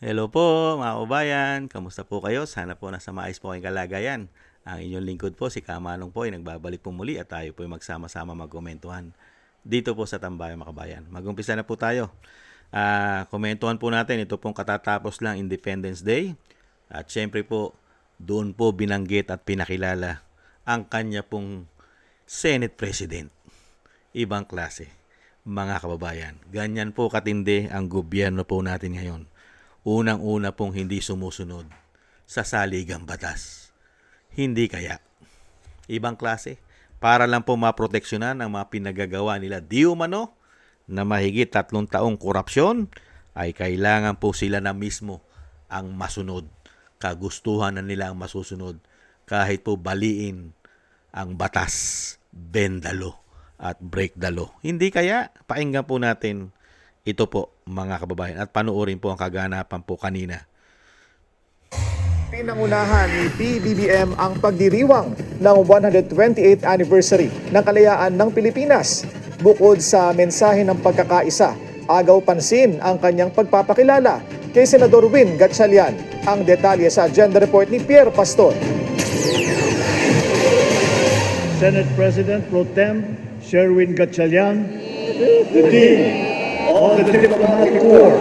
Hello po mga kababayan, kamusta po kayo? Sana po nasa maayos po kayong kalagayan. Ang inyong lingkod po, si Kamanong po ay nagbabalik po muli at tayo po ay magsama-sama magkomentuhan dito po sa Tambayan mga kabayan. Mag-umpisa na po tayo. Komentuhan po natin, ito pong katatapos lang Independence Day. At syempre po, doon po binanggit at pinakilala ang kanya pong Senate President. Ibang klase, mga kababayan. Ganyan po katindi ang gobyerno po natin ngayon. Unang-una pong hindi sumusunod sa saligang batas. Hindi kaya. Ibang klase. Para lang po maproteksyonan ang mga pinagagawa nila di umano na mahigit 3 taong korupsyon, ay kailangan po sila na mismo ang masunod. Kagustuhan na nila ang masusunod kahit po baliin ang batas, bend the law at break the law. Hindi kaya, pakinggan po natin ito po mga kababayan at panoorin po ang kaganapan po kanina. Pinangunahan ni PBBM ang pagdiriwang ng 128th anniversary ng kalayaan ng Pilipinas. Bukod sa mensahe ng pagkakaisa, agaw pansin ang kanyang pagpapakilala kay Senador Win Gatchalian. Ang detalye sa agenda report ni Pierre Pastor. Senate President Pro Tem Sherwin Gatchalian, the Dean of the Diplomatic Corps.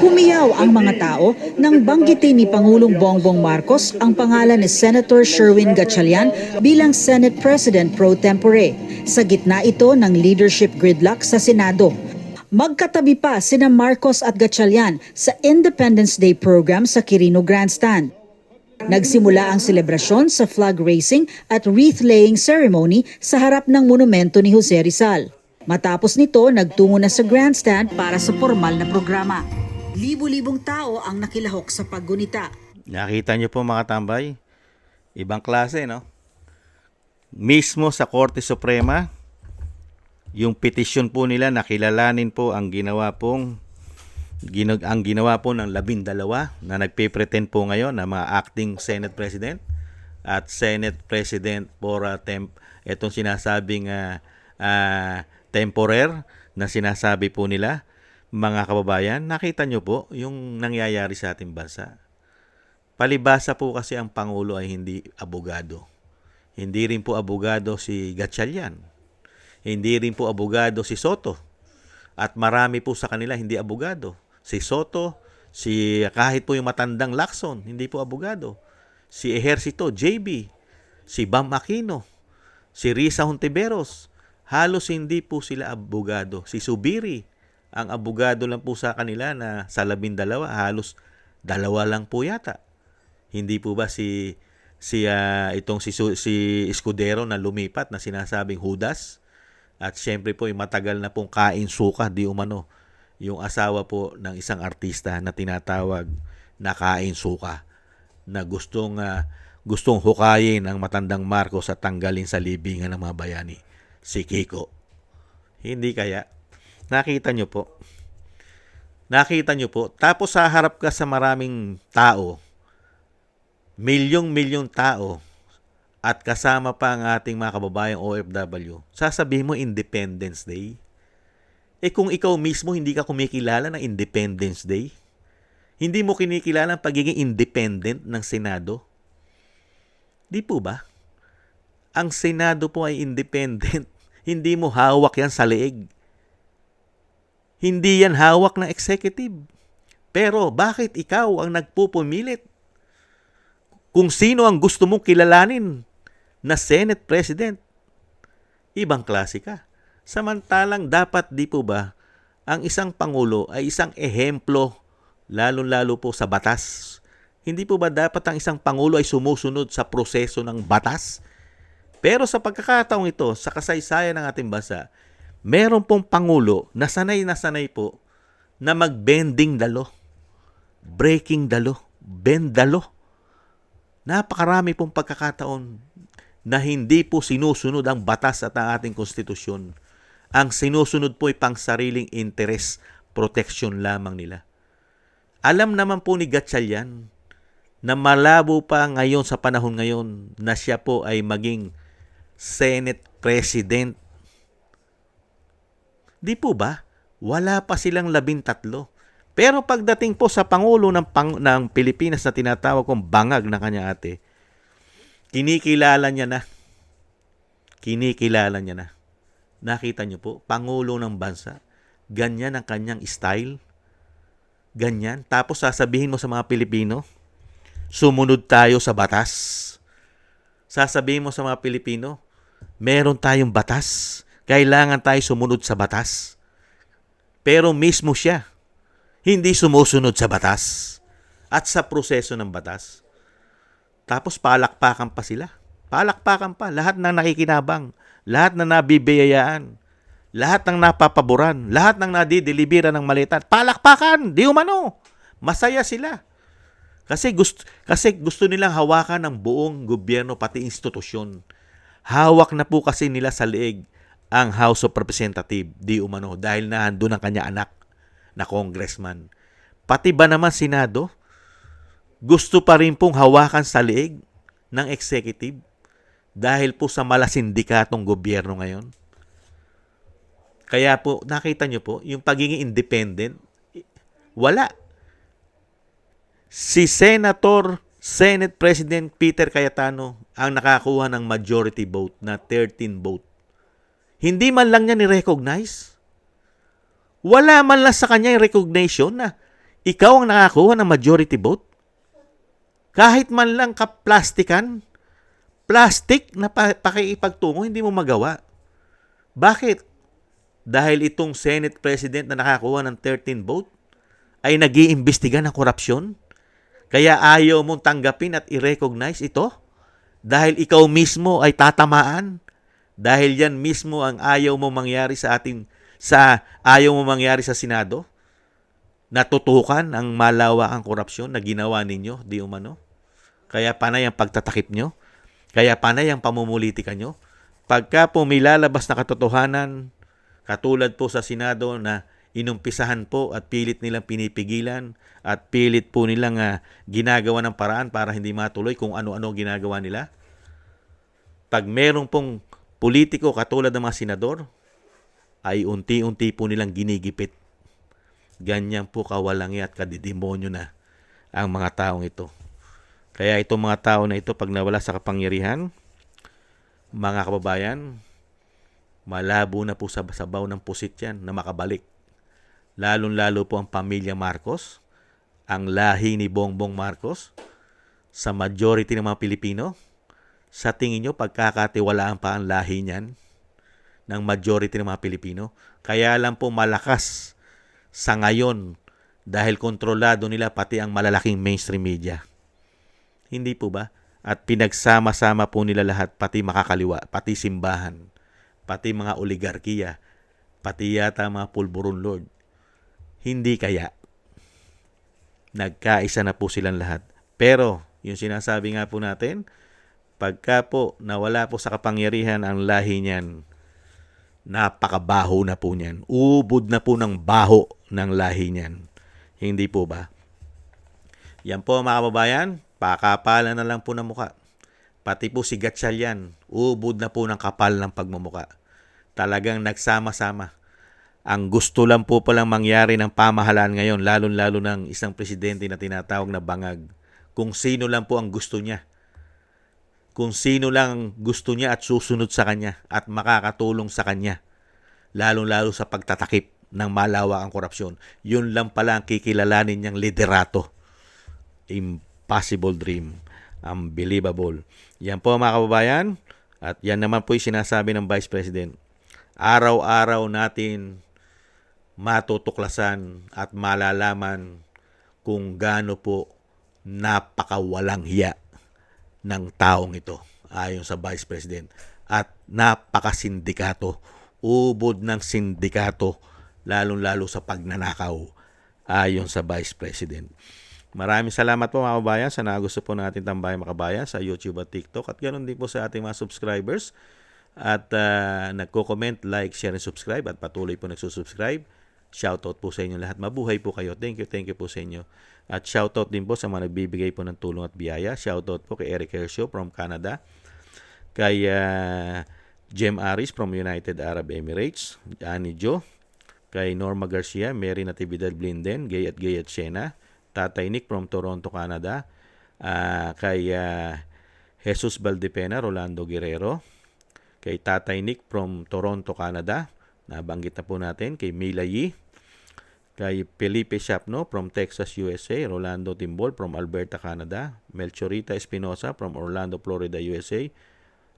Humiyaw ang mga tao nang banggitin ni Pangulong Bongbong Marcos ang pangalan ni Senator Sherwin Gatchalian bilang Senate President pro tempore. Sa gitna ito ng leadership gridlock sa Senado. Magkatabi pa sina Marcos at Gatchalian sa Independence Day program sa Quirino Grandstand. Nagsimula ang selebrasyon sa flag raising at wreath-laying ceremony sa harap ng monumento ni Jose Rizal. Matapos nito, nagtungo na sa grandstand para sa formal na programa. Libo-libong tao ang nakilahok sa paggunita. Nakita niyo po mga tambay, ibang klase, no? Mismo sa Korte Suprema, yung petisyon po nila nakilalanin po ang ginawa po ng 12 na nagpe-pretend po ngayon na mga acting Senate President at Senate President for itong sinasabing temporer na sinasabi po nila. Mga kababayan, nakita nyo po yung nangyayari sa ating bansa. Palibasa po kasi ang Pangulo ay hindi abogado. Hindi rin po abogado si Gatchalian. Hindi rin po abogado si Soto. At marami po sa kanila hindi abogado. Si Soto, kahit po yung matandang Lacson, hindi po abogado. Si Ejercito, JB, si Bam Aquino, si Risa Hontiveros, halos hindi po sila abogado. Si Subiri, ang abogado lang po sa kanila na sa 12, halos 2 lang po yata. Hindi po ba si Escudero na lumipat na sinasabing Judas? At syempre po matagal na pong kain suka di umano yung asawa po ng isang artista na tinatawag na kain suka na gustong hukayin ang matandang Marcos at tanggalin sa libingan ng mga bayani, si Kiko. Hindi kaya? Nakita nyo po. Tapos sa harap ka sa maraming tao, milyong-milyong tao, at kasama pa ang ating mga kababayang OFW, sasabihin mo Independence Day? Kung ikaw mismo hindi ka kumikilala ng Independence Day, hindi mo kinikilala ang pagiging independent ng Senado, di po ba? Ang Senado po ay independent. Hindi mo hawak yan sa leeg. Hindi yan hawak ng executive. Pero bakit ikaw ang nagpupumilit kung sino ang gusto mong kilalanin na Senate President? Ibang klase ka. Samantalang dapat di po ba ang isang Pangulo ay isang ehemplo lalo-lalo po sa batas? Hindi po ba dapat ang isang Pangulo ay sumusunod sa proseso ng batas? Pero sa pagkakataong ito, sa kasaysayan ng ating bansa, meron pong Pangulo na sanay po na mag-bending the law, breaking the law, bend the law. Napakarami pong pagkakataon na hindi po sinusunod ang batas at ang ating konstitusyon. Ang sinusunod po ay pangsariling interes, protection lamang nila. Alam naman po ni Gatchalian na malabo pa ngayon sa panahon ngayon na siya po ay maging Senate President. Di po ba? Wala pa silang 13. Pero pagdating po sa Pangulo ng Pilipinas na tinatawag kong bangag na kanya ate, kinikilala niya na. Kinikilala niya na. Nakita niyo po, Pangulo ng bansa, ganyan ang kanyang style. Ganyan. Tapos sasabihin mo sa mga Pilipino, sumunod tayo sa batas. Sasabihin mo sa mga Pilipino, meron tayong batas. Kailangan tayo sumunod sa batas. Pero mismo siya, hindi sumusunod sa batas at sa proseso ng batas. Tapos palakpakan pa sila. Palakpakan pa. Lahat ng nakikinabang, lahat na nabibiyayaan, lahat ng napapaboran, lahat ng nadideliveran ng malita. Palakpakan! Di umano. Masaya sila. Kasi gusto nilang hawakan ng buong gobyerno pati institusyon. Hawak na po kasi nila sa leeg ang House of Representatives, di umano, dahil nahandun ang kanya anak na congressman. Pati ba naman Senado, gusto pa rin pong hawakan sa leeg ng executive dahil po sa malasindikatong gobyerno ngayon. Kaya po, nakita nyo po, yung pagiging independent, wala. Si Senate President Peter Cayetano ang nakakuha ng majority vote na 13 vote. Hindi man lang niya ni-recognize. Wala man lang sa kanya yung recognition na ikaw ang nakakuha ng majority vote. Kahit man lang kaplastikan, plastic na pakiipagtungo, hindi mo magawa. Bakit? Dahil itong Senate President na nakakuha ng 13 vote ay nag-iimbestiga ng korupsyon. Kaya ayaw mong tanggapin at i-recognize ito dahil ikaw mismo ay tatamaan. Dahil yan mismo ang ayaw mo mangyari sa Senado. Natutukan ang malawakang korupsyon na ginawa ninyo, di umano. Kaya panay ang pagtatakip nyo. Kaya panay ang pamumulitika nyo. Pagka po may lalabas na katotohanan, katulad po sa Senado na inumpisahan po at pilit nilang pinipigilan at pilit po nilang ginagawa ng paraan para hindi matuloy kung ano-ano ginagawa nila. Pag merong pong politiko katulad ng mga senador, ay unti-unti po nilang ginigipit. Ganyan po kawalangi at kadidemonyo na ang mga taong ito. Kaya itong mga tao na ito, pag nawala sa kapangyarihan, mga kababayan, malabo na po sa sabaw ng pusit yan na makabalik. Lalong-lalo po ang pamilya Marcos, ang lahi ni Bongbong Marcos, sa majority ng mga Pilipino. Sa tingin nyo, pagkakatiwalaan pa ang lahi niyan ng majority ng mga Pilipino? Kaya lang po malakas sa ngayon dahil kontrolado nila pati ang malalaking mainstream media. Hindi po ba? At pinagsama-sama po nila lahat, pati makakaliwa, pati simbahan, pati mga oligarkiya, pati yata mga pulburon lord. Hindi kaya. Nagkaisa na po silang lahat. Pero, yung sinasabi nga po natin, pagka po nawala po sa kapangyarihan ang lahi niyan, napakabaho na po niyan. Ubod na po ng baho ng lahi niyan. Hindi po ba? Yan po mga kababayan, pakapalan na lang po ng muka. Pati po si Gatchalian, ubod na po ng kapal ng pagmumuka. Talagang nagsama-sama. Ang gusto lang po palang mangyari ng pamahalaan ngayon, lalo-lalo ng isang presidente na tinatawag na bangag. Kung sino lang po ang gusto niya. Kung sino lang gusto niya at susunod sa kanya at makakatulong sa kanya. Lalo-lalo sa pagtatakip ng malawakang korupsyon. Yun lang pala ang kikilalanin niyang liderato. Impossible dream. Unbelievable. Yan po mga kababayan. At yan naman po yung sinasabi ng Vice President. Araw-araw natin matutuklasan at malalaman kung gaano po napakawalang hiya ng taong ito ayon sa Vice President at napakasindikato, ubod ng sindikato lalong-lalo sa pagnanakaw ayon sa Vice President. Maraming salamat po mga kababayan sa nagusto po natin tambayan mga kababayan sa YouTube at TikTok at ganoon din po sa ating mga subscribers at nagko-comment, like, share, and subscribe at patuloy po nagsusubscribe. Shoutout po sa inyo lahat. Mabuhay po kayo. Thank you po sa inyo. At shoutout din po sa mga nagbibigay po ng tulong at biyaya. Shoutout po kay Eric Hershow from Canada. Kay Jem Aris from United Arab Emirates. Ani Jo. Kay Norma Garcia, Mary Natividad Blinden, Gay at Siena. Tatay Nick from Toronto, Canada. Kay Jesus Valdepena, Rolando Guerrero. Kay Tatay Nick from Toronto, Canada. Nabanggit na po natin. Kay Mila Yi. Kay Felipe Shapno from Texas, USA. Rolando Timbol from Alberta, Canada. Melchorita Espinosa from Orlando, Florida, USA.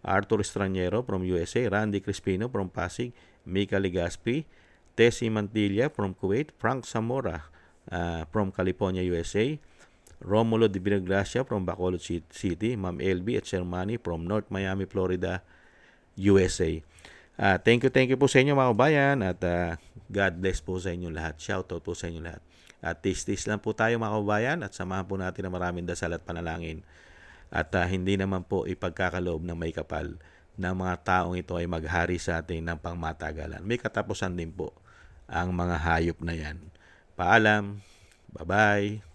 Arthur Estraniero from USA. Randy Crispino from Pasig. Mika Legaspi. Tessie Mantilla from Kuwait. Frank Zamora from California, USA. Romulo de Vinagracia from Bacolod City. Ma'am LB at Sir Manny from North Miami, Florida, USA. Thank you po sa inyo mga kabayan at God bless po sa inyo lahat. Shoutout po sa inyo lahat. At tis lang po tayo mga kabayan at samahan po natin ng maraming dasal at panalangin. At hindi naman po ipagkakaloob ng may kapal na mga taong ito ay maghari sa atin ng pangmatagalan. May katapusan din po ang mga hayop na yan. Paalam. Bye-bye.